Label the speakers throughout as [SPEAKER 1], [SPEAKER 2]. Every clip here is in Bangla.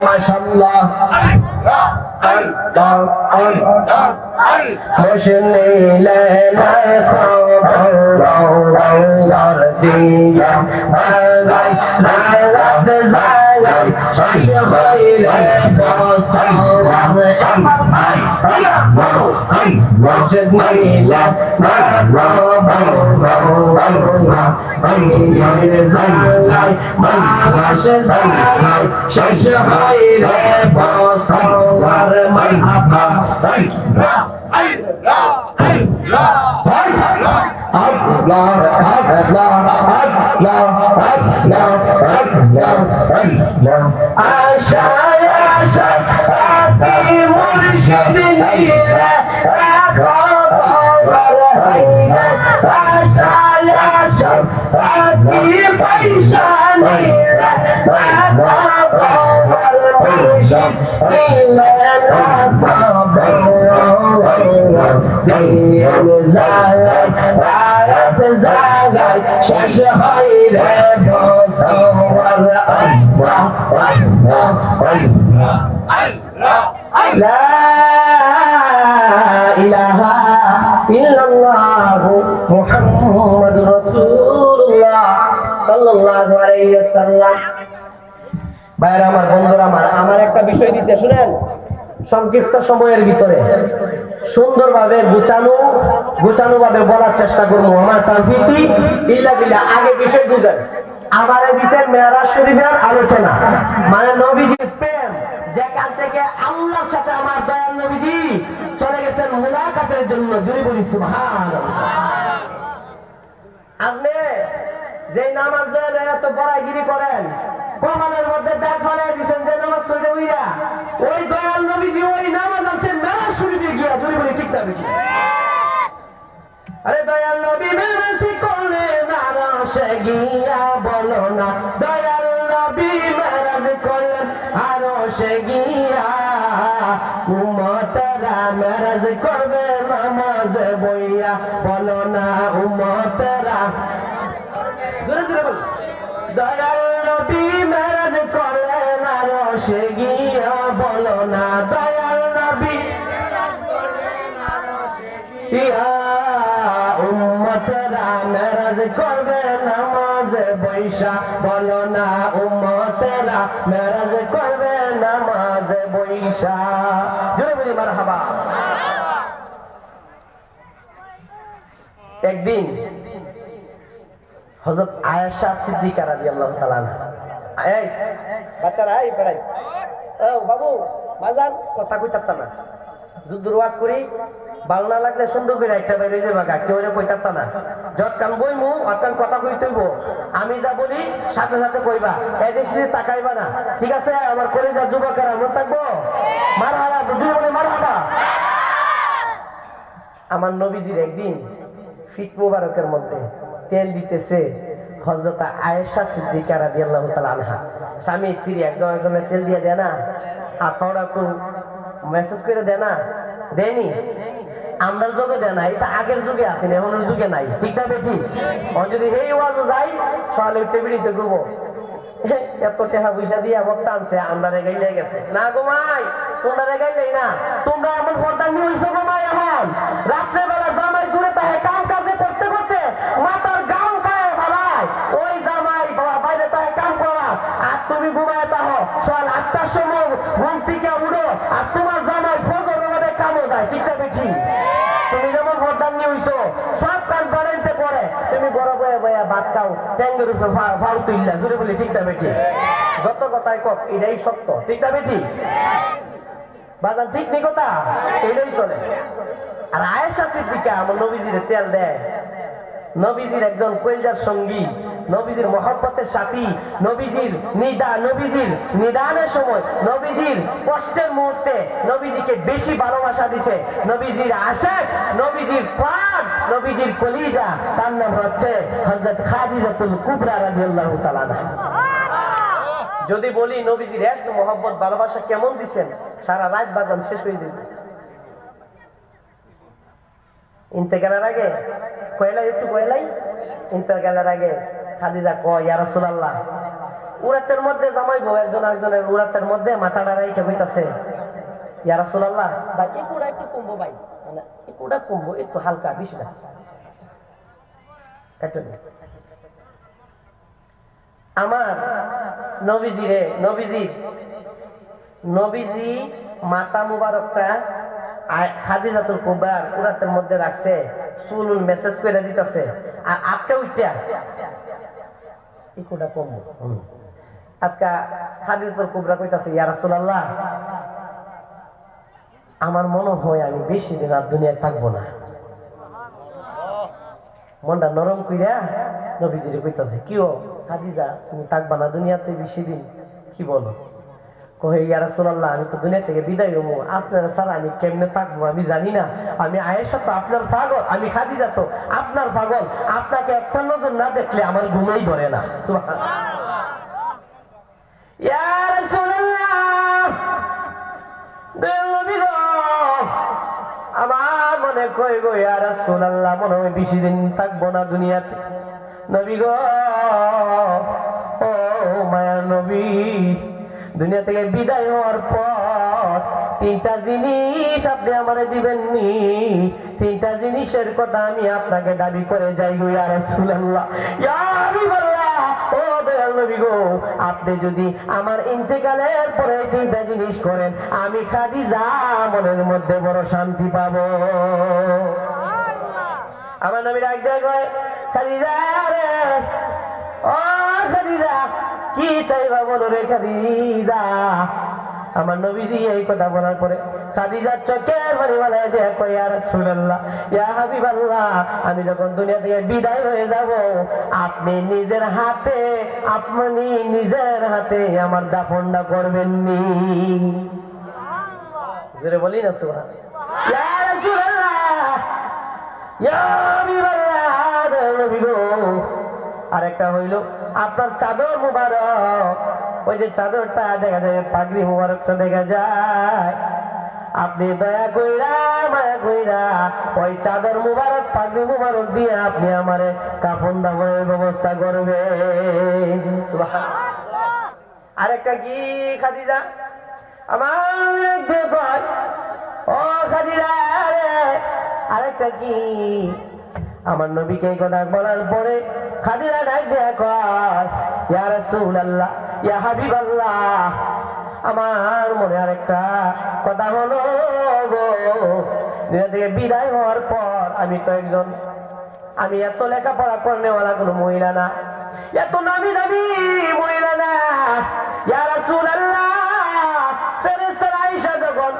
[SPEAKER 1] মাশাআল্লাহ মুশনিলে খবর দিয়া বাগাই রাত যায় শেষ হইলে বসওয়ার মুশনিলে শেষ হইলে বসওয়ার মারহাবা আশায় আশায় আতি মুর্শিদ নিলে খবর হইলে আশায় আশায় আতি পয়সা নিলে খবর মুর্শিদ নিলে জাগায় শেষ হইলে বসওয়ার লা ইলাহা ইল্লাল্লাহ মুহাম্মাদুর রাসূলুল্লাহ সাল্লাল্লাহু আলাইহি ওয়াসাল্লাম। ভাইরা আমার, বন্ধুরা আমার একটা বিষয় দিছে শুনেন। সংক্ষিপ্ত সময়ের ভিতরে সুন্দরভাবে গুছানো ভাবে বলার চেষ্টা করবো। আমার তাওফীকি ইল্লা বিল্লাহ। আগে বিষয় বুঝেন, আমারে দিছেন মেরাজ শরীফের আলোচনা, মানে নবীজির প্রেম, যেখান থেকে আল্লাহর সাথে আমার দয়াল নবীজি চলে গেছেন মুলাকাতের জন্য। জুড়ে বলি সুবহানাল্লাহ। আপনি যে নামাজ ধরে এত বড়াইগিরি করেন, কমানের মধ্যে দাগ ফেলাই দিচ্ছেন যে নামাজ পড়ে উইরা, ওই দয়াল নবীজি ওই নামাজ আছেন মেরাজ শরীফে গিয়া। জুড়ে বলি ঠিক না বেশি? আরে দয়াল নবী মেরাজ করলেন আরশে গিয়া, বলো না দয়াল নবী মেরাজ করলেন আরশে গিয়া। উম্মতরা মেরাজ করবে নামাজ বইয়া, বলো না উম্মতরা। জোরে জোরে বল। দয়াল নবী মেরাজ করলেন আরশে গিয়া, বলো না দয়াল নবী মেরাজ করলেন আরশে গিয়া। উম্মতরা মেরাজ করবে নামাজ বৈশা, বলো না উম্মতরা মেরাজ করবে নামাজ বৈশা। জোরে বলি মারহাবা। একদিন হযরত আয়েশা সিদ্দিকা রাদিয়াল্লাহু তাআলা আনহা, এই বাচ্চারা, এই পড়াই, ও বাবু বাজান, কথা কইতাতা না, যুদ্ধর ওয়াজ করি, ভালো না লাগলে সুন্দর করে একটা বাইরে যাবা, কেউ কইতাতা না, যত কান বইমু অতকান কথা কইতেইব, আমি যা বলি সাথে সাথে কইবা, এদেশে তাকাইবা না, ঠিক আছে? আমার কলিজার যুবকেরা মন থাকবো? মারহাবা, বুঝিয়ে বলি মারহাবা। আমার নবীজির একদিন ফিট মুবারকের মধ্যে তেল দিতেছে হযরত আয়েশা সিদ্দিকা রাদিয়াল্লাহু তাআলা আনহা। স্বামী স্ত্রী একজন একজনের তেল দিয়ে দেয় না, হাত পাওয়া একটু মেসেজ করে দেয় না, দেয়নি? আমরা যুগে দেয় না, এটা আগের যুগে আছে, এমনের যুগে নাই, ঠিক না বেটি? যদি এই ওয়াজও যাই সকালে উঠতে বেরিয়ে করবো, এত টাকা পয়সা দিয়ে বক্তা আনছে, আমরা রেগাইলে গেছে না গো মাই, তোমরা রেগাইলেই না, তোমরা এমন পর্দা নিয়ে হইছো গো মাই। এখন রাত্রেবেলা জামাই ঘুরে তাহে কাম কাজে করতে করতে মাথার গাম খায় ফেলায়, ওই জামাই বাইরে তাহে কাম করা, আর তুমি ঘুমায় তাহো সকাল 8টার সময় ঘুম থেকে উঠো, আর তোমার জামাই ফজরের মধ্যে কামও যায়, ঠিক না বেঠি? তুমি যেমন পর্দা নিয়ে হইছো, সব কাজ বাড়াইতে পারে, তুমি বড় বয়ে বয়ে ভাত খাও, ট্যাঙ্গের উপর ভাড় তুললা। জুড়ে বলি ঠিক না বেঠি? যত কথাই কক এটাই সত্য, ঠিক না বেঠি? বাজান ঠিক নেই কথা, এটাই চলে। আর আয়েশা সিদ্দিকা আমার নবীজির তেল দেয়, নবীজির একজন কলিজার সঙ্গী, নবীজির মহব্বতের সাথী, নবীজির নিদানের সময়, নবীজির কষ্টের মুহূর্তে নবীজিকে বেশি ভালোবাসা দিছে, নবীজির আশিক, নবীজির প্রাণ, নবীজির কলিজা, তার নাম হচ্ছে হযরত খাদিজাতুল কুবরা রাদিয়াল্লাহু তাআলা আনহা। যদি বলি নবীজির এশক মহব্বত ভালোবাসা কেমন দিছেন, সারা রাত বাজান শেষ হয়ে যাবে। ইন্তেকালের আগে কয়লাই, একটু কয়লাই, ইন্তেকালের আগে খাদিজা কয়, ইয়া রাসূলুল্লাহ উরাতের মধ্যে জামাই বউ একজন একজনের উরাতের মধ্যে মাথাটা রাইখে কইতাছে, ইয়া রাসূলুল্লাহ, ভাই একটু একটু কমবো ভাই, মানে একটু কমবো, একটু হালকা, বেশি না, আমার নবীজি মাথা মুবারকটা খাদিজাতুল কুবরার উরাতের মধ্যে রাখছে, চুলুল মেসেজ করে দিতেছে, আর আটকা উঠা ইকুটা কম আটকা খাদিজাতুল কুবরা কইতাছে, ইয়া রাসূলুল্লাহ, আমার মনে হয় আমি বেশি দিন আর দুনিয়ায় থাকবো না। মনটা নরম কইরা নবীজিরে কইতাছে, কিও খাদিজা, তুমি থাকবা না দুনিয়াতে বেশি দিন? কি বলো? কহে, ইয়া রাসূলুল্লাহ, আমি তো দুনিয়া থেকে বিদায় হবো, আপনারা ছাড়া আমি কেমনে থাকবো আমি জানি না। আমি আয়েশা তো আপনার পাগল, আমি খাদিজা তো আপনার পাগল, আপনাকে একটা নজর না দেখলে আমার ঘুমেই ধরে না। সুবহানাল্লাহ। ইয়া রাসূলুল্লাহ, নবী গো, আমার মনে কই গো, ইয়া রাসূলুল্লাহ, মনে হয় বেশি দিন থাকবো না দুনিয়াতে। নবী গো, ও মায়ার নবী, দুনিয়া থেকে বিদায় হওয়ার পর তিনটা জিনিস আপনি আমারে দিবেননি, তিনটা জিনিসের কথা আমি আপনাকে দাবি করে যাই গো ইয়া রাসূলুল্লাহ। ইয়া হাবিবাল্লাহ, ও দয়াল নবী গো, আপনি যদি আমার ইন্তেকালের পরে তিনটা জিনিস করেন, আমি খাদিজা মনের মধ্যে বড় শান্তি পাবো। আমার নবী ডাক দেয়, কয়, খাদিজা রে, ও খাদিজা, কি চাইবা বলো রে খাদিজা। আমার নবীজি এই কথা বলার পরে খাদিজার চোখের পানি বানায় দেয়া কই, ইয়া রাসূলুল্লাহ, ইয়া হাবিবাল্লাহ, আমি যখন দুনিয়া থেকে বিদায় হয়ে যাব, আপনি নিজের হাতে আমার দাফনটা করবেন নি। জোরে বলি না সুবহানাল্লাহ। ইয়া রাসূলুল্লাহ, ইয়া হাবিবাল্লাহ, নবী গো, আরেকটা হইল আপনার চাদর মুবারক, ওই যে চাদরটা দেখা যায়, পাগড়ি মুবারকটা দেখা যায়, আপনি দয়া কইরা মায়া কইরা ওই চাদর মুবারক পাগড়ি মুবারক দিয়ে আপনি আমারে কাফন দাফনের ব্যবস্থা করবেন। সুবহানাল্লাহ। আরেকটা কি খাদিজা, আমার কয়, ও খাদিজা রে, আরেকটা কি। আমার নবীকে এই কথা বলার পরে খাদিজা ডাক দেয়া কয়, ইয়া রাসূলুল্লাহ, ইয়া হাবিবাল্লাহ, আমার মনে আরেকটা কথা হলো গো, দুনিয়া থেকে বিদায় হওয়ার পর আমি এত লেখাপড়া করনেওয়ালা কোনো মহিলা না, এত নামি দামি মহিলা না। ইয়া রাসূলুল্লাহ, ফেরেশতারা আয়েশা যখন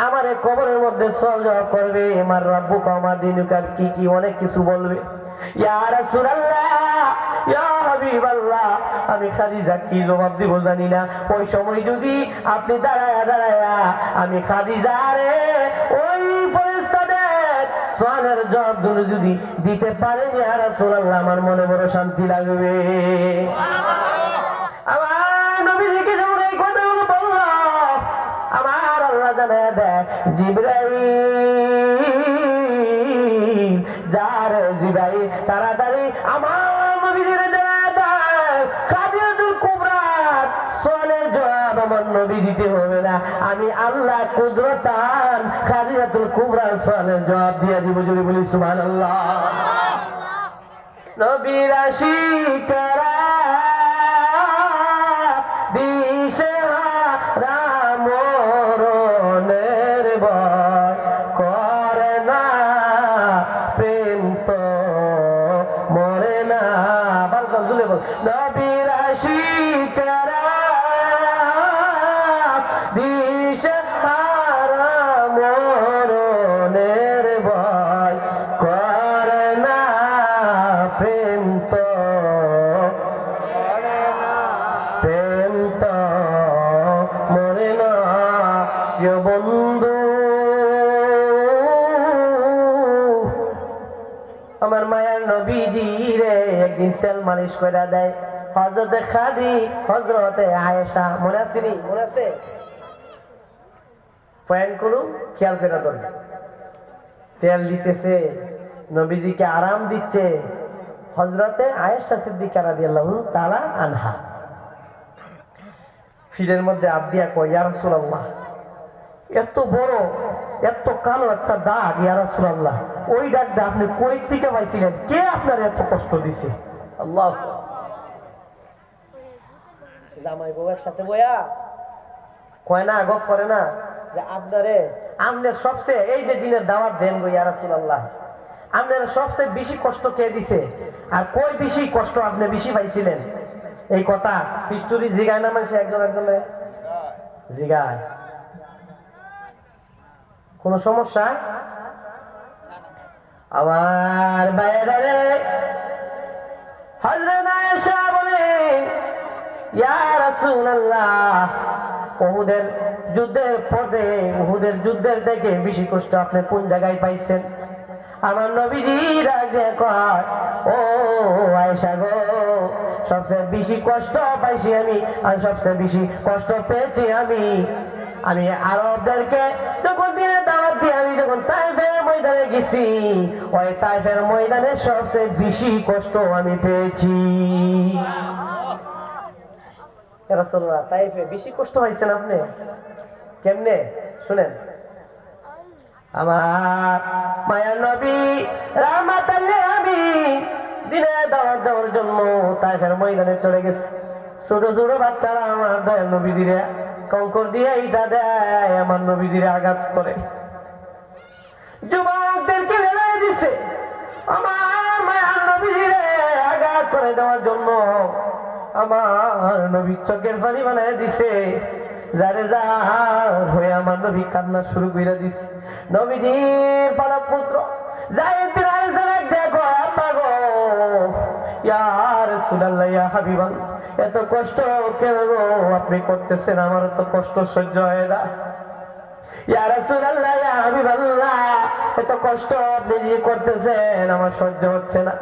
[SPEAKER 1] আমারে কবরের মধ্যে সওয়াল জবাব করবে, আমার রাব্বুকা ওয়া মা দীনুকা, কি কি অনেক কিছু বলবে। ইয়া রাসূলুল্লাহ, ইয়া হাবিবাল্লাহ, আমি খাদিজা কি জবাব দিব জানি না। ওই সময় যদি আপনি দাঁড়ায়া আমি খাদিজারে ওই ফেরেশতাদের সওয়ালের জবাব যদি দিতে পারেন, ইয়া রাসূলুল্লাহ, আমার মনে বড় শান্তি লাগবে। আমার নবীজিকে যখন এই কথাগুলো বলল, আমার আল্লাহ জানায় দেয়, জিবরাইল, যার জিবরাইল তাড়াতাড়ি আমার নবীজির জানায় দেয়, খাদিজাতুল কুবরার সওয়ালের জবাব আমার নবী দিতে হবে না, আমি আল্লাহ কুদরতান খাদিজাতুল কুবরার সওয়ালের জবাব দিয়ে দিব। যদি বলি সুবহানাল্লাহ। নবীর আশিকেরা দিশেহারা মরণের ভয় করে না, প্রেম তো মরে না। বারবার জুলে বল, নবীর আশিকেরা দিশেহারা মরণের ভয় করে না, প্রেম তো মরে না। প্রিয় বন্ধু, আমার মায়ার নবীজি রে একদিন তেল মালিশ করে দেয় হযরতে আয়েশা, মনে আসেনি? মনে আছে? পয়েন্ট করুন, খেয়াল করে ধরুন। তেল দিতেছে, নবীজিকে আরাম দিচ্ছে হযরতে আয়েশা সিদ্দিকা রাদিয়াল্লাহু তাআলা আনহা। ফিরের মধ্যে হাত দিয়া কয়, ইয়া রাসূলুল্লাহ, এত বড় এত কালো একটা দাগ, ইয়া রাসূলুল্লাহ, ওই দাগটা আপনি কই থেকে পাইছিলেন? কে আপনার এত কষ্ট দিছে? আল্লাহ। জামাই বউয়ের সাথে বয়া কয় না, গপ করে না যে আপনার সবচেয়ে, এই যে দিনের দাওয়াত দেন গো ইয়া রাসূলুল্লাহ, আপনার সবচেয়ে বেশি কষ্ট কে দিছে? আর কই বেশি কষ্ট আপনি বেশি পাইছিলেন? এই কথা হিস্টোরি জিগায় না মানুষ, একজন একজনে জিগায়। কোন সমস্যা? আমার বাইরে হযরত আয়েশা বলেন, ইয়া রাসূলুল্লাহ, উহুদের যুদ্ধের পরে, উহুদের যুদ্ধের থেকে বেশি কষ্ট আপনি কোন জায়গায় পাইছেন? আমার নবীজি রাগে কয়, ও আয়েশা গো, সবচেয়ে বেশি কষ্ট পাইছি আমি, আর সবচেয়ে বেশি কষ্ট পেয়েছি আমি আরবদেরকে যখন দিনে দাওয়াত দিয়ে আমি যখন তাইফের ময়দানে গেছি, ওই তাইফের ময়দানে সবচেয়ে বেশি কষ্ট আমি পেয়েছি। রাসূলুল্লাহ, তাইফে বেশি কষ্ট পাইছেন আপনি? কেমনে শুনেন। আমার মায়া নবী রাহমাতাল লিল আলামিন দিনে দাওয়াত দেওয়ার জন্য তাইফের ময়দানে চলে গেছে। ছোট ছোট বাচ্চারা আমার দয়াল নবীজিরে কঙ্কর দিয়ে ইটা দেয়, আমার নবীজিরে আঘাত করে, যুবকদেরকে বেড়াই দিছে আমার মায়ার নবীজিরে আঘাত করে দেওয়ার জন্য। আমার নবী চোখের পানি বানায় দিছে, যারে যা হয়ে আমার নবী কান্না শুরু করে দিছে। নবীজির পালক পুত্র যায়েদ বিন হারিসা দেখো, আব্বা গো, ইয়া রাসূলুল্লাহ, ইয়া হাবিবাল্লাহ, এত কষ্ট কেন গো আপনি করতেছেন? আমার তো কষ্ট সহ্য হয় না। ইয়া রাসূলুল্লাহ, ইয়া হাবিবাল্লাহ, এত কষ্ট আপনি যে করতেছেন আমার সহ্য হচ্ছে না।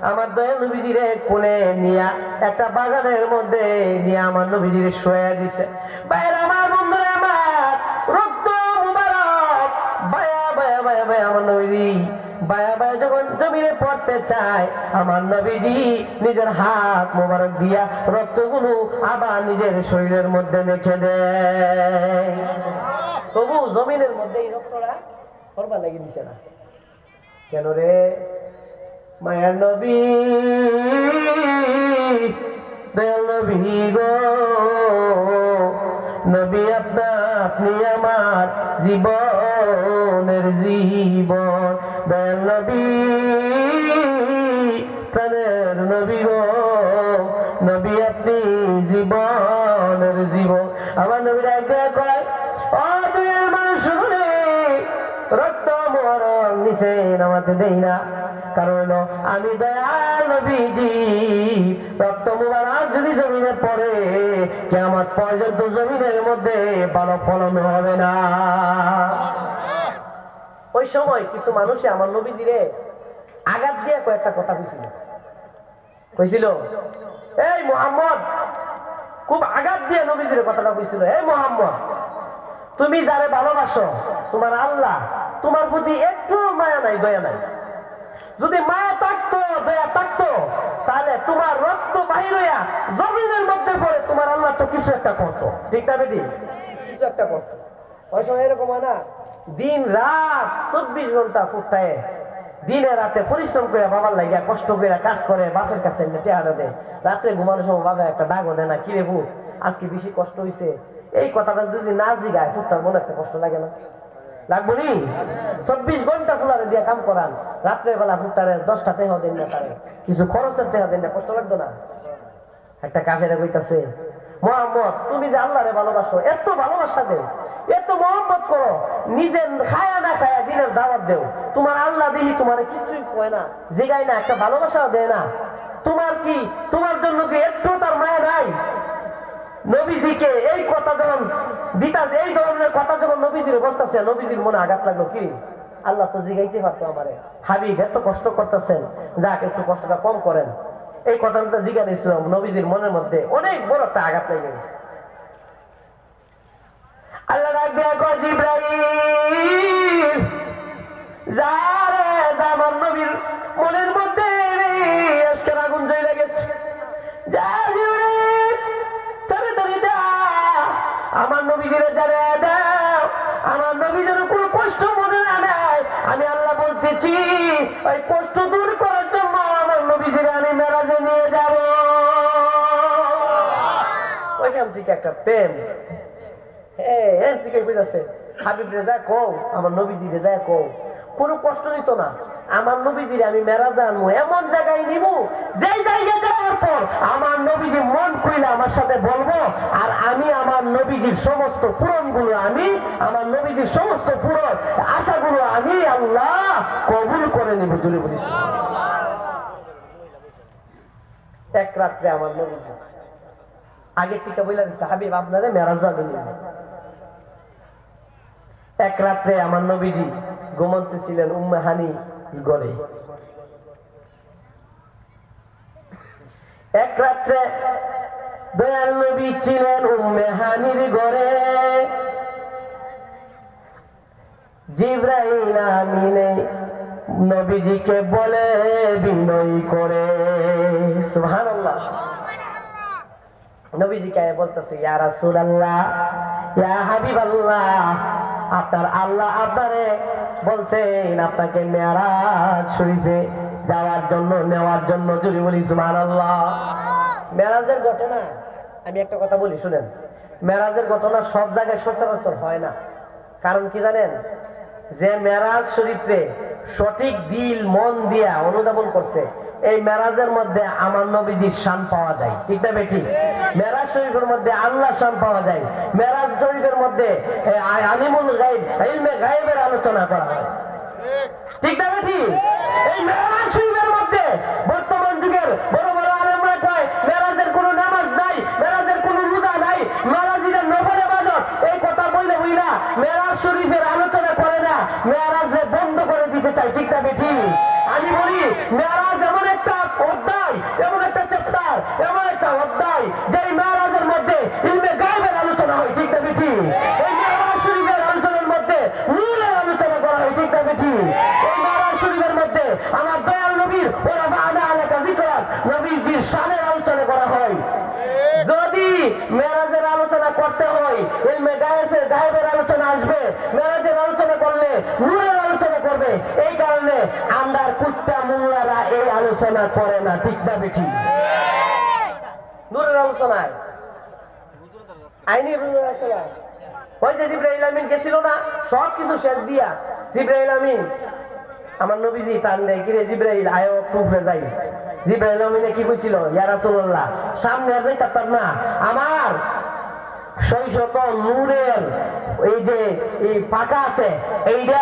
[SPEAKER 1] আমার দয়াল নবীজিরে কোলে নিয়া একটা বাগানের মধ্যে নিয়ে আমার নবীজিরে শোয়া দিছে। বাইরে আমার বন্ধুরা, আমার রক্ত মুবারক বায়া বায়া বায়া বায়া আমার নবীজি বায়া বায়া যখন জমিনে পড়তে চায়, আমার নবীজি নিজের হাত মোবারক দিয়া রক্তগুলো আবার নিজের শরীরের মধ্যে মেখে দেয়। তবু জমিনের মধ্যে এই রক্তটা করবার লাগিয়ে দিছে না কেন রে? মায়ার নবী, দয়াল নবী গো, নবী আপনি আমার জীবনের জীবন, দয়াল নবী, প্রাণের নবী গো, নবী আপনি জীবনের জীবন। আমার নবীরা একদিন কয়, ও তুই আমার শুনে রক্ত মরণ নিচে নামাতে দেই না, কারণ আমি দয়াল নবীজি রক্ত মুবারক যদি জমিনে পড়ে, কিয়ামত পর্যন্ত জমিনের মধ্যে ভালো ফলন হবে না। ওই সময় কিছু মানুষে আমার নবীজিরে আঘাত দিয়ে কয়েকটা কথা কইছিল, এই মুহাম্মদ, খুব আঘাত দিয়ে নবীজির কথাটা কইছিল, এই মুহাম্মদ, তুমি যারে ভালোবাসো, তোমার আল্লাহ তোমার প্রতি একটু মায়া নাই, দয়া নাই। যদি মায়া থাকতো, দয়া থাকতো, তাহলে তোমার রক্ত বাহির হইয়া জমিনের মধ্যে পড়ে তোমার আল্লাহ তো কিছু একটা করতো, ঠিক না বেটি? কিছু একটা করতো। ওই সময় এরকম হয় না, দিন রাত 24 ঘন্টা ফুটায়, দিনে রাতে পরিশ্রম করে বাবার লাগিয়া কষ্ট করে কাজ করে, বাপের কাছে টেহারা দেয়, রাত্রে ঘুমানোর সময় বাবা একটা ডাকও দেয় না, কিরে ভূত আজকে বেশি কষ্ট হয়েছে। এই কথাটা যদি না জিগায় ফুটটার মনে একটা কষ্ট লাগে না? লাগবো নি? 24 ঘন্টা ফুলারে দিয়ে কাম করান, রাত্রে বেলা ফুটটারে 10টা টেহা দেন না, তারে কিছু খরচের টেহা দেন না, কষ্ট লাগতো না? একটা কাফেরে কইতাছে, মুহাম্মদ, তুমি যে আল্লাহরে ভালোবাসো, এত ভালোবাসা দেও, এত মহব্বত করো, নিজে খায়া না খায়া দিনের দাওয়াত দেও, তোমার আল্লাহ দিলি তোমার কিছুই কয় না, জিগায় না, একটা ভালোবাসাও দেয় না, তোমার কি, তোমার জন্য কি একটু তার মায়া নাই? নবীজিকে এই কথা যখন দিতাছে, এই ধরনের কথা যখন নবীজিরে বলতেছে, নবীজির মনে আঘাত লাগলো, কি আল্লাহ তো জিগাইতে পারতো আমারে, হাবিব এত কষ্ট করতেছেন, যাক একটু কষ্টটা কম করেন। এই কথাটা জিজ্ঞাসা ইসলাম নবীজির মনের মধ্যে অনেক বড় একটা আঘাত লেগে গেছে। আল্লাহ ডাক দিয়া কয়, জিবরাইল যারে আমার নবীর মনের মধ্যে আজকের আগুন জ্বলে গেছে, যা জিবরাইল তাড়াতাড়ি যা নবীজিরে জানায় দাও আমার নবী যেন কোনো কষ্ট মনে না নেয়। আমি আল্লাহ বলতেছি ওই কষ্ট দূর করার জন্য আমার নবীজিরে আমি মেরাজে নিয়ে যাব। ওইখান থেকে একটা প্রেম থেকে বুঝাচ্ছে হাবিব রেজা কও আমার নবীজি রেজা কও কোনো কষ্ট নিত না। আমার নবীজিরে আমি মেরাজে আনবো, এমন জায়গায় নিব যেই জায়গায় যাওয়ার পর আমার নবীজি মন খুইলে আমার সাথে বলবো, আর আমি আমার নবীজির সমস্ত পূরণগুলো আমি আমার নবীজির সমস্ত পূরণ আশাগুলো আমি আল্লাহ কবুল করে নিব। জুড়ে বলিস এক রাত্রে আমার নবীজি আগের থেকে বলে দিচ্ছে হাবিব আপনারা মেরাজ যাবেন। এক রাত্রে আমার নবীজি ঘুমন্তেছিলেন উম্মে হানি ঘরে। এক রাত্রে দয়াল নবী ছিলেন উম্মে হানির ঘরে। জিবরাইল আমিনে নবীজিকে বলে বিনয় করে, সুবহানাল্লাহ। নবীজিকে বলতেছে ইয়া রাসূলুল্লাহ ইয়া হাবিবাল্লাহ, আপনার আল্লাহ আপনারে বলছেন আপনাকে মেরাজ শরীফে যাওয়ার জন্য নেওয়ার জন্য। যদি বলি সুবহানাল্লাহ। মেরাজের ঘটনা আমি একটা কথা বলি শুনেন, মেরাজের ঘটনা সব জায়গায় সচরাচর হয় না। কারণ কি জানেন, যে মেরাজ শরীফে সঠিক দিল মন দিয়া অনুধাবন করছে এই মেরাজের মধ্যে আমার নবীজির শান পাওয়া যায়, ঠিক না বেটি? মেরাজ শরীফের মধ্যে আল্লাহ শান পাওয়া যায়। মেরাজ শরীফের মধ্যে আলিমুল গায়ব ইলমে গায়বের আলোচনা করা হয়, ঠিক না বেটি? এই মেরাজ শরীফের মধ্যে বর্তমান যুগের বড় বড় আলেমরা কয় মেরাজের কোনো নামাজ নাই, মেরাজের কোনো রোজা নাই, মেরাজিদের নফল ইবাদত, এই কথা বইলে বইলা মেরাজ শরীফের আলোচনা করে না, মেরাজে বন্ধ করে দিতে চাই, ঠিক না বেটি? আমি বলি মেরাজ এমন একটা অধ্যায়, এমন একটা চ্যাপ্টার, এমন একটা অধ্যায় যেই মেরাজের মধ্যে ইলমে গায়বের আলোচনা হয়, ঠিক না বেটি? এই মেরাজ শরীফের আলোচনার মধ্যে নূরের আলোচনা করা হয়, ঠিক না বেটি? এই মেরাজ শরীফের মধ্যে আমার দয়াল নবীর ওরা বাদা আলাকা যিকরাত নবীজির শানের আলোচনা করা হয়। যদি মেরাজের আলোচনা করতে হয় ইলমে গায়বের আলোচনা আসবে, মেরাজের আলোচনা করলে নূরের আলোচনা করবে। এই কারণে আমরা কুত্তা মোল্লারা এই আলোচনা করে না, ঠিক না বেটি? নূরের আলোচনায় আইনি ওই যে জিবরাইল আমিন গেছিল না, সব কিছু শেষ দিয়া জিবরাইল আমিন আমার নবীজি টান দেয় কিরে জিবরাইল আয়ো প্রুফে যাই। জিবরাইল আমিনে কি কইছিল, ইয়া রাসূলুল্লাহ সামনে আর যাইতাম না, আমার শৈশব নূরের এই যে এই পাকা আছে এইটা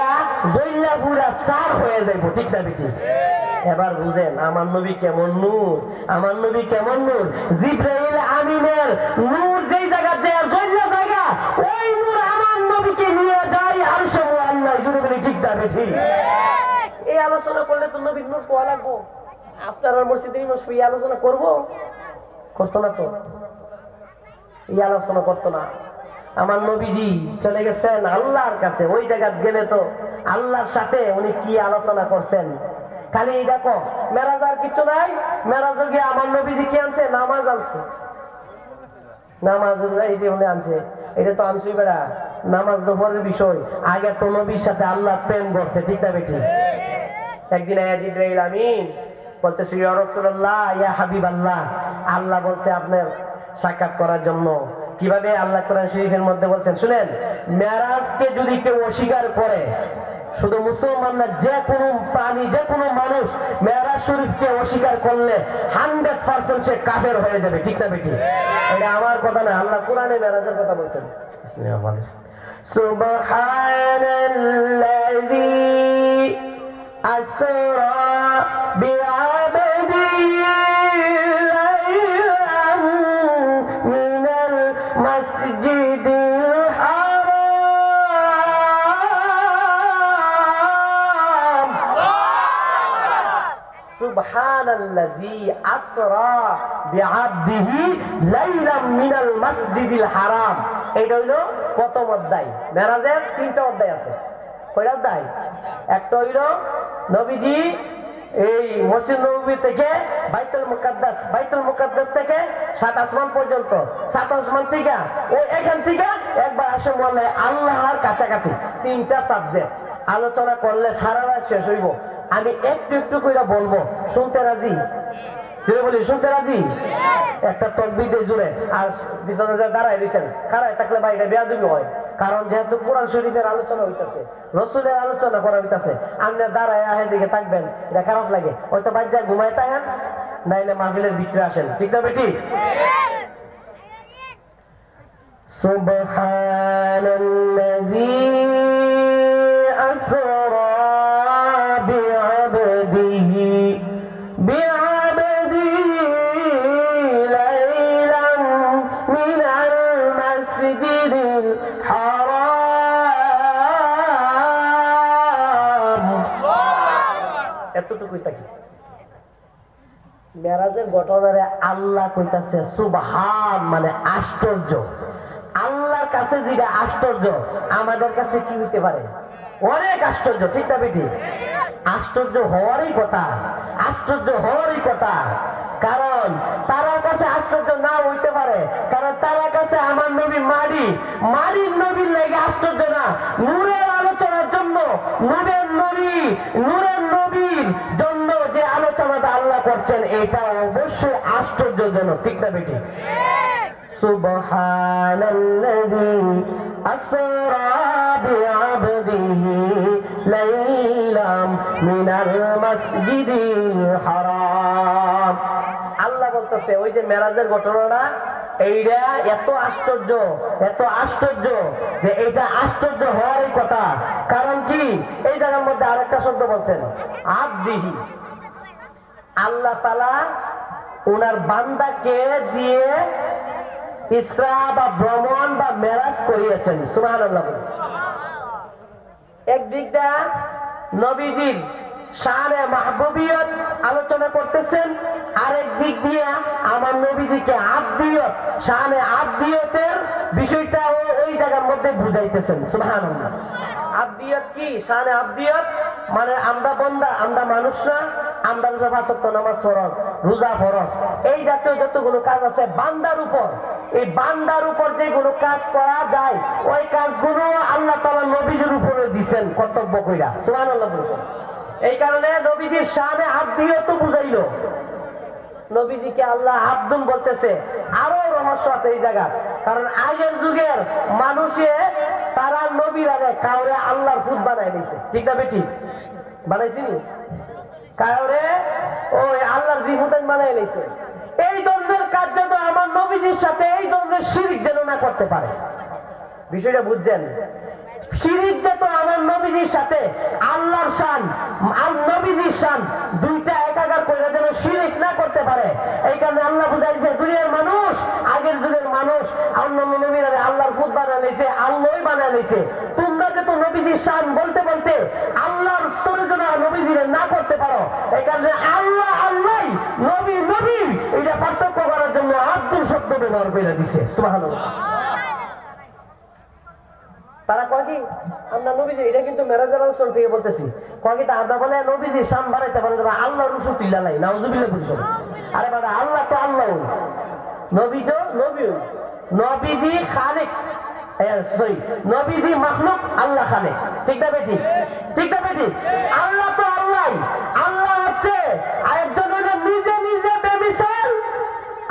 [SPEAKER 1] জৈলা পুরা চার হয়ে যাইব, ঠিক না বেটি? এবার বুঝেন আমার নবী কেমন নূর, আমার নবী কেমন নূর। জিবরাইল আমিনের নূর যেই জায়গা যায় জৈলা জায়গা, ওই নূর আমার নবীকে নিয়ে যায় আরশে মুআল্লায়। জুড়ে বলি ঠিক না বেটি? এই আলোচনা করলে তো নবীর নূর কোয়া লাগবো। আপনার মসজিদের ইমাম এই আলোচনা করবো? করতো না তো, এই আলোচনা করতো না। আমার নবীজি চলে গেছেন আল্লাহর কাছে, ওই জায়গা গেলে তো আল্লাহর সাথে উনি কি আলোচনা করছেন খালি দেখো। মেরাজ আর কিছু নাই, মেরাজ গিয়ে আমার নবীজি কি আনছে, নামাজ আনছে। নামাজ এই যে উনি আনছে, এটা তো আনছই বেড়া নামাজ দোপরের বিষয়, আগে তো নবীর সাথে আল্লাহ প্রেম করছে, ঠিক না বেটি? একদিন জিবরাইল আমিন বলতেছে ইয়া রাসূলুল্লাহ ইয়া হাবিবাল্লাহ, আল্লাহ বলছে আপনার সাক্ষাৎ করার জন্য। কিভাবে? আল্লাহ কোরআন শরীফের মধ্যে বলছেন শুনেন, মেরাজকে যদি কেউ অস্বীকার করে, শুধু মুসলমান না, যে কোনো প্রাণী যে কোনো মানুষ মেরাজ শরীফকে অস্বীকার করলে 100% সে কাফের হয়ে যাবে, ঠিক না বেটি? এটা আমার কথা না, আল্লাহ কোরআনে মেরাজের কথা বলছেন। সুবহানাল্লাযী আসরা বিআবদিহি লাইলান মিনাল মাসজিদিল হারাম। সুবহানাল্লাযী আসরা বিআবদিহি লাইলান মিনাল মাসজিদিল হারাম। এইটা হইল প্রথম অধ্যায়। মেরাজের 3টা অধ্যায় আছে। কয়টা অধ্যায়? একটা হইল নবীজি এই মসজিদ নববী থেকে বাইতুল মুকাদ্দাস থেকে 7 আসমান পর্যন্ত, 7 আসমান থেকে ওই এখান থেকে একবার আসে বললে আল্লাহর কাছাকাছি। 3টা সাবজেক্ট আলোচনা করলে সারা রাত শেষ হইব। আমি একটু একটু করে বলবো, শুনতে রাজি? বলি শুনতে রাজি? একটা তকবীর দিয়ে জুড়ে। আর পিছনে যা দাঁড়ায় দিয়েছেন, দাঁড়ায় থাকলে ভাই এটা বেয়াদবি হয়। কারণ যেহেতু কোরআন শরীফের আলোচনা হইতাছে, রসুলের আলোচনা করা হইতাছে, আপনি দাঁড়ায় আহের দিকে থাকবেন, এটা খারাপ লাগে। হয়তো বাচ্চা ঘুমায় থাকেন, নাইলে মাহফিলের ভিতরে আসেন। ঠিক না বেটি? সুবহানাল্লাযী আসরা বিআবদিহি লাইলাম মিনাল মাসজিদিল হারাম। এতটুকুই থাকি। মেরাজের ঘটনারে আল্লাহ কইতাছে সুবহান, মানে আশ্চর্য। আল্লাহর কাছে যেটা আশ্চর্য, আমাদের কাছে কি হইতে পারে? অনেক আশ্চর্য। ঠিক না বেটি? আশ্চর্য হওয়ারই কথা, আশ্চর্য হওয়ারই কথা। কারণ তার কাছে আশ্চর্য না হইতে পারে, কারণ তার কাছে আমার নবী মারি, মারির নবীর লেগে আশ্চর্য না, নূরের আলোচনার জন্য, নূরের নবীর জন্য যে আলোচনাটা আল্লাহ করছেন, এটা অবশ্যই আশ্চর্যজনক। ঠিক না বেটি? সুবহানাল্লাযী আসরা বিআবদিহি লাইলাম মিনাল মাসজিদিল হারাম। আল্লাহ বলতেছে ওই যে মেরাজের ঘটনাটা, এইটা এত আশ্চর্য, এত আশ্চর্য যে এইটা আশ্চর্য হওয়ারই কথা। কারণ কি? এই জায়গার মধ্যে আরেকটা শব্দ বলছেন, আবদিহি। আল্লাহ তাআলা ওনার বান্দাকে দিয়ে ইসরা বা ভ্রমণ বা মেরাজ করিয়েছেন। সুবহানাল্লাহ। একদিকটা নবীজির শানে মাহবুবিয়ত আলোচনা করতেছেন, আরেক দিক দিয়ে আমার নবীজিকে আবদিয়ত, শানে আবদিয়তের বিষয়টা ওই জায়গার মধ্যে বুঝাইতেছেন। সুবহানাল্লাহ। আবদিয়ত কি? শানে আবদিয়ত মানে আমরা বান্দা, আমরা মানুষরা, আমরা পাঁচ ওয়াক্ত নামাজ ফরজ, রোজা ফরজ, এই জাতীয় যতগুলো কাজ আছে বান্দার উপর, এই বান্দার উপর যেগুলো কাজ করা যায়, ওই কাজগুলো আল্লাহ তাআলা নবীজির উপরে দিবেন কর্তব্য কইরা। সুবহানাল্লাহ বলছেন। এই কারণে নবীজির শানে আবদিয়ত বুঝাইলো। নবীজিকে আল্লাহ আব্দুল বলতেছে। আরো রহস্য আছে এই জায়গা। কারণ আগের যুগের মানুষে তারা নবীর আগে কাউরে আল্লাহর ফুট বানাই দিয়েছে। ঠিক না বেটি? বানাইছিনি? কাউরে ওই আল্লাহর জিফুদান বানাই লাইছে। এই ধরনের কাজ যেন আমার নবীজির সাথে এই ধরনের শিরক যেন না করতে পারে। বিষয়টা বুঝছেন? শিরিক যত আমার নবীজির সাথে আল্লাহর শান আর নবীজির শান দুইটা একাকার করে যেন শিরিক না করতে পারে, এই কারণে আল্লাহ বুঝাইছে দুনিয়ার মানুষ, আগের যুগের মানুষ অন্যান্য নবীরা আল্লাহর ফুট বানায় লাইছে, আল্লাহই বানায় লাইছে। তোমরা যে তো নবীজির শান বলতে বলতে আল্লাহর স্তরে যেন নবীজিরে না করতে পারো, এই কারণে আল্লাহ আল্লাহ, নবী নবী, এটা পার্থক্য করার জন্য আব্দুল শব্দ ব্যবহার করে দিছে। সুবহানাল্লাহ। তারা কয় কি আমরা নবীজি, এটা কিন্তু মেরাজের আলোচনা থেকে বলতেছি, কয় কি আমরা বলে নবীজি শান বাড়াইতে পারেন, আল্লাহ রুসুল তিল্লাই নাউজুবিল্লাহ বলছো। আরে বাবা, আল্লাহ তো আল্লাহ, নবীজ নবী, নবীজি খালিক, সরি নবীজি মাখলুক, আল্লাহ খালিক। ঠিক না বেটি? ঠিক না বেটি? আল্লাহ তো আল্লাহ, আল্লাহ হচ্ছে আরেকজন নিজে নিজে বেমিসাল,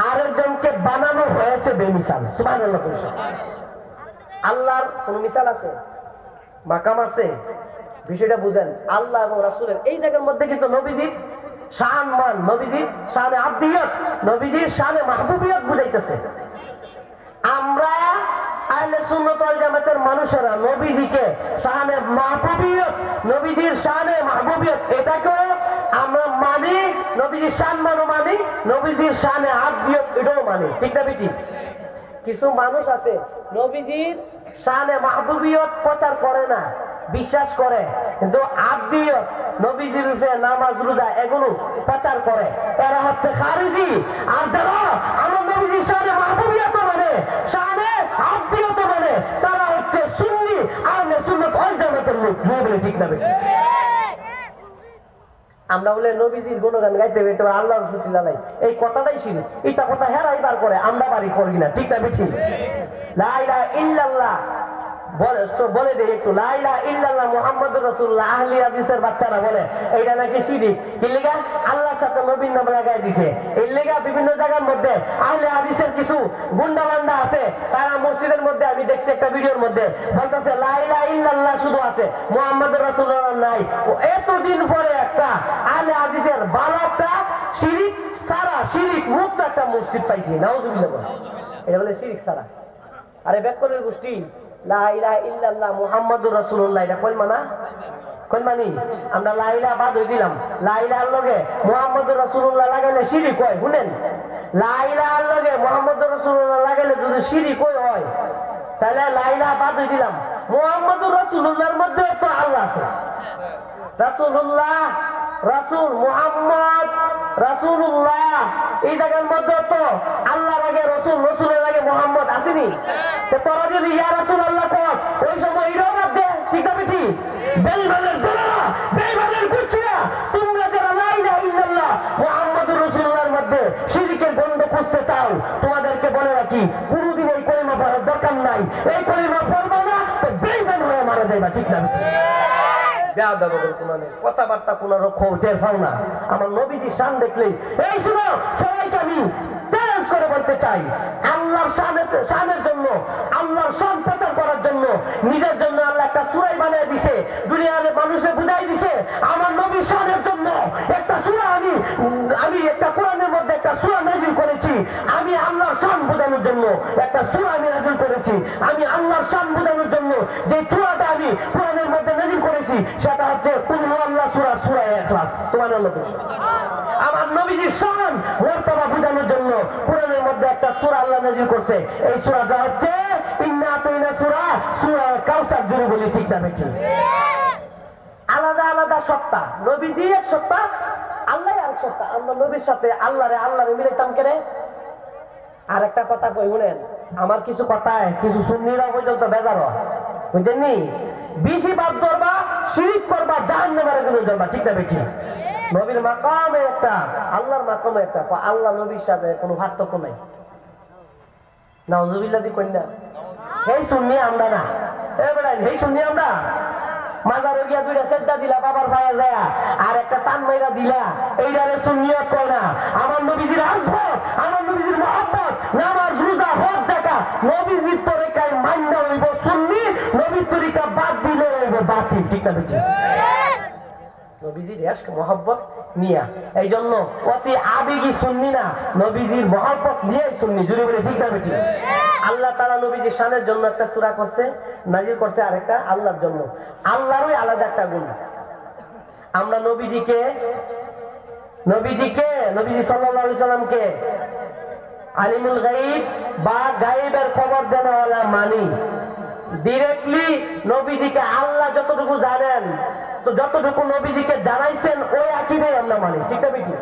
[SPEAKER 1] আরেকজনকে বানানো হয়েছে বেমিসাল। সুবহানাল্লাহ। আল্লাহর কোন মিসাল আছে? মাকাম আছে? বিষয়টা বুঝেন। আল্লাহ এবং রাসূলের এই জায়গার মধ্যে কিন্তু নবীজির শান মান, নবীজির শানে আবদিয়ত, নবীজির শানে মাহবুবিয়ত বুঝাইতেছে। আমরা আহলে সুন্নাত ওয়াল জামাতের মানুষেরা নবীজিকে শানে মাহবুবিয়ত, নবীজির শানে মাহবুবিয়ত এটাকেও আমরা মানি, নবীজির শান মানো মানি, নবীজির শানে আবদিয়ত এটাও মানি। ঠিক না বেটি? কিছু মানুষ আছে নবীজির শানে মাহবুবিয়ত প্রচার করে না, বিশ্বাস করে, কিন্তু আবদিয়ত, নবীজির উপরে নামাজ রোজা এগুলো প্রচার করে। এরা হচ্ছে খারিজি। আর যারা আমার নবীজির শানে মাহবুবিয়ত মানে, শানে আবদিয়ত মানে, তারা হচ্ছে সুন্নি আহলে সুন্নাত ওয়াল জামাতের লোক। ঠিক না বেটি? আমরা বলে নবীজির গুণগান গাইতে গাইতে আল্লাহর প্রতি লালাই, এই কথাটাই শিরিক। এটা কথা হেরাই বার করে, আমরা বাড়ি করি না, ঠিক না বেঠিক? লা ইলাহা ইল্লাল্লাহ বলে দে একটু, লা ইলাহা ইল্লাল্লাহ মুহাম্মাদুর রাসূলুল্লাহ। আহলি হাদিসের বাচ্চারা বলে এইটা নাকি শিরিক। কি লিগা? আল্লাহর সাথে নবীর নাম লাগাই দিছে। এই লিগা বিভিন্ন জায়গার মধ্যে আহলি হাদিসের কিছু গুন্ডা বান্ডা আছে, তারা মসজিদের মধ্যে আমি দেখছি একটা ভিডিওর মধ্যে বলতেছে লা ইলাহা ইল্লাল্লাহ শুধু আছে, মুহাম্মাদুর রাসূলুল্লাহ নাই। এতদিন পরে একটা আহলি হাদিসের ভালো একটা শিরিক সারা, শিরিক মুক্ত একটা মসজিদ পাইছি। নাউজুবিল্লাহ। এটা বলে শিরিক সারা। আরে ব্যাকরণের গোষ্ঠী, লা ইলাহা ইল্লাল্লাহ মুহাম্মাদুর রাসূলুল্লাহ এটা কলমা না? কলমা নেই। আমরা লা ইলাহা বাদ হই দিলাম, লা ইলাহার লগে মুহাম্মাদুর রাসূলুল্লাহ লাগাইলে শিরিক হয়। শুনেন, লা ইলাহার লগে মুহাম্মাদুর রাসূলুল্লাহ লাগাইলে যদি শিরিক হয় তাহলে লা ইলাহা বাদ হই দিলাম। মুহাম্মাদুর রাসূলুল্লাহর মধ্যে তো আল্লাহ আছে। রাসূলুল্লাহ, রাসূল মুহাম্মদ, রাসূলুল্লাহ এই জায়গার মধ্যে তো আল্লাহর আগে রাসূল, রাসূলের আগে মুহাম্মদ আসেনি? তো তোরা যদি ইয়া রাসূলুল্লাহ কস, ওই সময় ইরাও বাদ দে, ঠিক আছে? ঠিক বেঈমানের দলেরা, বেঈমানের গোষ্ঠীরা, তোমরা যারা লা ইলাহা ইল্লাল্লাহ মুহাম্মাদুর রাসূলুল্লাহর মধ্যে শিরকের গন্ধ খুঁজতে চাও, তোমাদেরকে বলে রাখি কোনদিন এই কলিমা পড়ার দরকার নাই। এই কলিমা পড়বা না তো বেঈমান হয়ে মারা যাইবা, ঠিক না? কথাবার্তা কোন রকম টের পাও না। আমার নবীজির শান দেখলেই এই শুনো, সবাইকে আমি চ্যালেঞ্জ করে বলতে চাই, আল্লাহর শানের জন্য, আল্লাহর শান প্রচার করার জন্য নিজের জন্য আল্লাহ একটা সূরাই বানিয়ে দিছে, দুনিয়ার মানুষে বুঝাই দিছে। আমার নবীর শানের জন্য একটা সূরা আমি একটা কোরআনের মধ্যে একটা সূরা নাযিল করেছি। আমি আল্লাহর শান বোঝানোর জন্য একটা সূরা আমি নাযিল করেছি। আমি আল্লাহর শান বোঝানোর জন্য যে সূরাটা আমি কোরআনের মধ্যে নাযিল করেছি সেটা হচ্ছে কুল হুয়াল্লাহ সূরা, সূরা ইখলাস। সুবহানাল্লাহ। আমার নবীজির শান মর্তবা বোঝানোর জন্য কোরআনের মধ্যে একটা সূরা আল্লাহ নাযিল করছে। এই সূরাটা হচ্ছে ইন্না আতাইনা সূরা, সূরা কাউসার জুড়ে বলি, ঠিক না বেঠিক? আলাদা আলাদা সত্তা, নবীজি এক সত্তা, আল্লাহ এক সত্তা। আমরা নবীর সাথে আল্লাহরে মিলাইতাম কেনে? আর একটা কথা কই শুনেন, আমার কিছু কথায় কিছু সুন্নিরা পর্যন্ত বেজার হয়, বুঝছেননি? বেশি বাদ ধরবা, শিরিক করবা, জাহান্নামের দিকে যাবা, ঠিক না বেঠিক? নবীর মাকামে একটা, আল্লাহর মাকামে একটা। আল্লাহ নবীর সাথে কোনো পার্থক্য নাই। নাউজুবিল্লাহ দি কই না? এই সুন্নি আমরা না, এবারে এই সুন্নি আমরা। মাজারে গিয়া দুইটা সেজদা দিলা বাবার পায়ে যায়, আর একটা টান মাইরা দিলা, এইটারে সুন্নিয়ত কয় না। আমার নবীজির আসবত, আমার নবীজির মহব্বত, নামাজ রোজা হজ যাকাত নবীজির তরিকায় মান্য হইব সুন্নি, নবীর তরিকা বাদ দিলে হইব বাতিল, ঠিক না বেঠিক? নবীজির ইশক মহব্বত নিয়া, এই জন্য অতি আবেগী সুন্নি না, নবীজির মহব্বত নিয়ে সুন্নি, জুড়ে বলে, ঠিক না বেঠিক? আল্লাহ তাআলা নবীজির শানের জন্য একটা সূরা করছে, নাযিল করছে, আরেকটা আল্লাহর জন্য। আল্লাহরই আলাদা একটা গুণ। আমরা নবীজি সাল্লাল্লাহু আলাইহি সাল্লামকে আলিমুল গায়ব বা গায়বের খবর দেওয়ালা মানি। ডিরেক্টলি নবীজিকে আল্লাহ যতটুকু জানেন, তো যতটুকু নবীজিকে জানাইছেন ওই আকীদাই আমরা মানি, ঠিক না বেঠিক?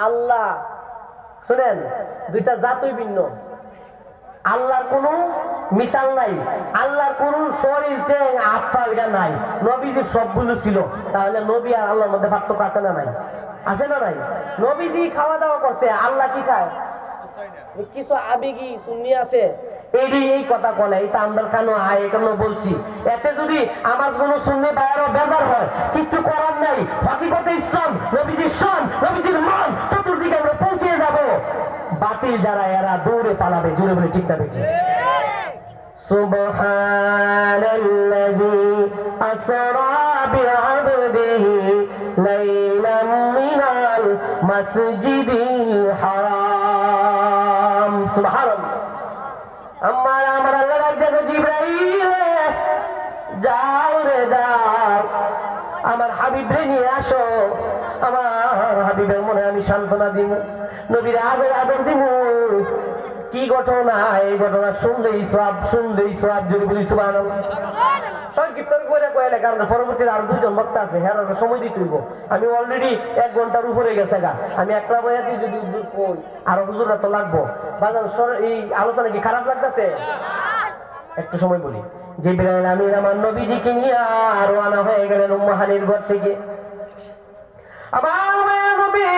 [SPEAKER 1] আল্লাহ শুনেন, দুইটা জাতই ভিন্ন। আল্লাহর কোনো মিশাল নাই, আল্লাহর কোনো শরীর টেং আত্মা এটা নাই। নবীজির সবগুলো ছিল, তাহলে নবী আর আল্লাহর মধ্যে পার্থক্য আছে না নাই? আছে না নাই? নবীজি খাওয়া দাওয়া করছে, আল্লাহ কি খায়? কিছু আবেগী সুন্নি আছে, এই কথা বলে, এটা আমরা কেন কেন বলছি? এতে যদি আমার কোন সুন্নি ভাইয়েরও বেজার হয়, কিচ্ছু করার নাই। হকিকতে ইসলাম, নবীজির শান, নবীজির মান চতুর্দিকে আমরা পৌঁছে যাব। বাতিল যারা এরা দৌড়ে পালাবে, জুড়ে বলে, ঠিক না বেঠিক? সুবহানাল্লাযী আসরা বিআবদিহি লাইলাম মিনাল মাসজিদিল হারাম। সুবহানাল্লাহ। আমার আল্লাহ ডাকতে, জিবরাইল যাও রে যাও, আমার হাবিব রে নিয়ে আসো। আমার হাবিবের মনে আমি সান্ত্বনা দিব, নবীর আদর দিব। কি ঘটনা? এই ঘটনা শুনলেই সওয়াব, যদি বলি সুবহানাল্লাহ। সংক্ষিপ্ত করে কইলে, কারণ পরবর্তীতে আরো দুইজন বক্তা আছে, হ্যাঁ সময় দিতে হইব। আমি অলরেডি 1 ঘন্টার উপরে গেছে গা। আমি একটা বয়াতি যদি কই, আরো হুজুররা তো লাগবো। বাজার এই আলোচনা কি খারাপ লাগতেছে? একটু সময় বলি। জিবরাইল আমিন আমার নবীজিকে নিয়ে রওনা হয়ে গেলেন উম্মে হানির ঘর থেকে। আমার মায়া নবী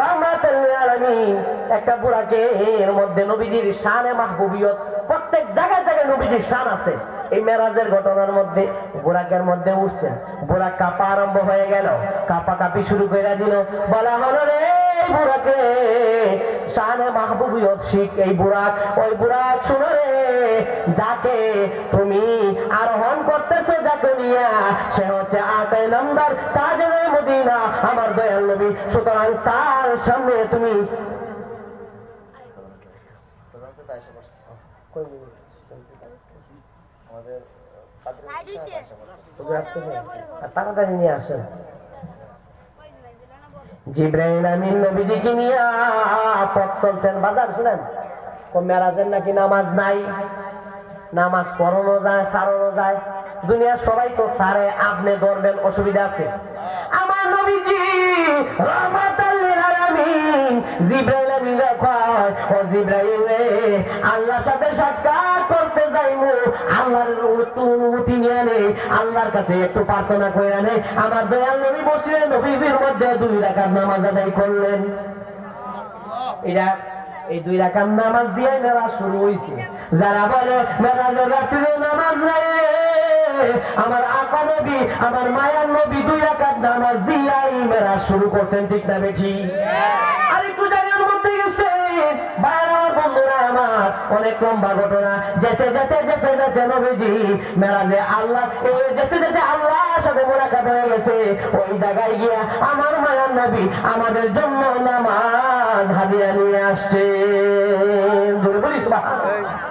[SPEAKER 1] রাহমাতুল লিল আলামিন একটা বুরাকের মধ্যে নবীজির শানে মাহবুবিয়ত, প্রত্যেক জায়গায় জায়গায় নবীজির শান আছে। এই মেরাজের ঘটনার মধ্যে বুরাকের মধ্যে উঠছেন, বুরাক কাঁপা আরম্ভ হয়ে গেল, কাঁপাকাঁপি শুরু করে দিল। বলা হলো রে বুরাকে শানে মাহবুবিয়ত শিখ, এই বুরাক ওই বুরাক শুনো রে, যাকে তুমি আরোহণ করতেছো যাকে নিয়া, সে হচ্ছে 8 নম্বর তাজে মদিনা আমার দয়াল নবী। সুতরাং তার সামনে তুমি তাড়াতাড়ি নিয়ে আসেন। জিবরাইল আমিন নবীজিকে নিয়ে পথ চলছেন। বাজার শুনেন, মেরাজের নাকি নামাজ নাই, নামাজ পড়ানো যায় সারানো যায়, দুনিয়ার সবাই তো সারে, আপনি ধরবেন অসুবিধা আছে। আমার নবীজি রাহমাতুল লিল আলামিন জিবরাইল আমিন কয়, ও জিবরাইল রে, আল্লাহর সাথে সাক্ষাৎ করতে যাইমু, আল্লাহর অনুমতি নিয়ে নে, আল্লাহর কাছে একটু প্রার্থনা করে নে। আমার দয়াল নবী বসে নবীর মধ্যে 2 রাকাত নামাজ আদায় করলেন। এরা এই 2 রাকাত নামাজ দিয়ে মেরাজ শুরু হয়েছে। যারা বলে মেরাজের রাত্রে নামাজ নাই, আমার আকা নবী আমার মায়ার নবী 2 রাকাত নামাজ দিয়াই মেরাজ শুরু করছেন, ঠিক না বেঠি? আর একটু জায়গার মধ্যে গেছে আমার বন্ধুরা আমার, অনেক লম্বা ঘটনা। যেতে যেতে যেতে যেতে নবীজি মেরাজে আল্লাহ যেতে যেতে আল্লাহর সাথে মোলাকাত হয়ে গেছে। ওই জায়গায় গিয়া আমার মায়ার নবী আমাদের জন্য নামাজ হাদিয়া নিয়ে আসছে। জোরে বলি সুবহানাল্লাহ।